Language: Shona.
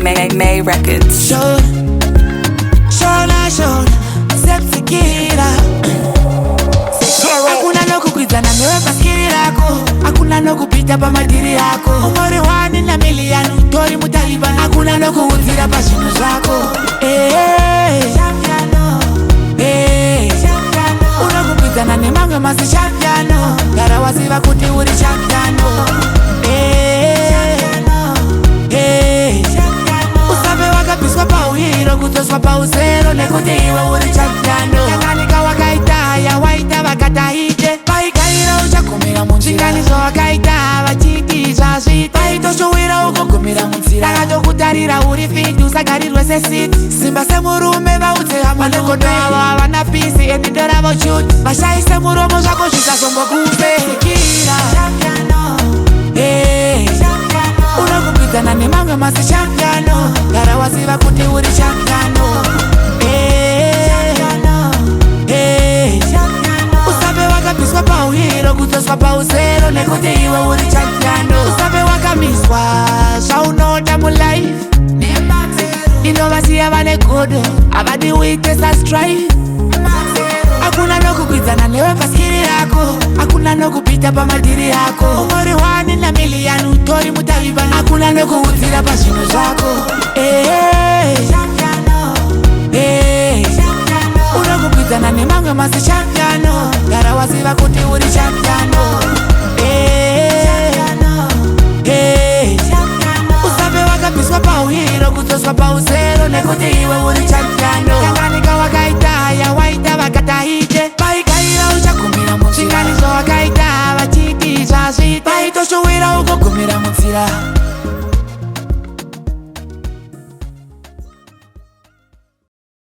May Records. Shona sepsikira. Hakuna no kukwizana newe paskiri lako. Hakuna no kupita pa madiri yako. Umori wani na milianu tori mutaiba. Hakuna no kuuzira pa shinu zako. Unakukwizana ne mange masi champiano. Gara wasiva kuti uri champiano. Usabe pauhiro kutoswa pauzero nekuti iwe uri champiano. Yakanika wakaitaya waita vakataite. Paikaira uchakumira munjinganizo wakaita vachiti zvazvita. Paitoshuwira ukogumira munzira. Takatokutarira uri fiti usagarirwe sesiti. Simba semurume vaudze hamwe nekondo avo havana pisi endindo ravo chuti. Vashaise muromo zvako zvisazombokupe sikira. Unokukwizana nemamwe masi champiano. Gara wasiva kuti uri champiano. Usabe wakapiswa pauhiro kutoswa pauzero nekuti iwe uri champiano. Usabe wakamiswa zvaunoda mulife. Inovasiya vane godo avadi uite sastrife. Hakuna no kukwizana newe paskiri lako. Hakuna no kupita pa madiri yako. Umori wani na milianu tori mutaviba. Hakuna no kuuzira pa shinu zvako. Unokukwizana ne mamwe masi champiano. Gara wasiva kuti uri champiano. Usabe wakapiswa pauhiro kutoswa pauzero nekuti iwe uri champiano. Yakanika wakaitaya waita vakataite. Paikaira uchakumira munjinganizo wakaita vachiti zvazvita. Paitoshuwira ukogumira munzira.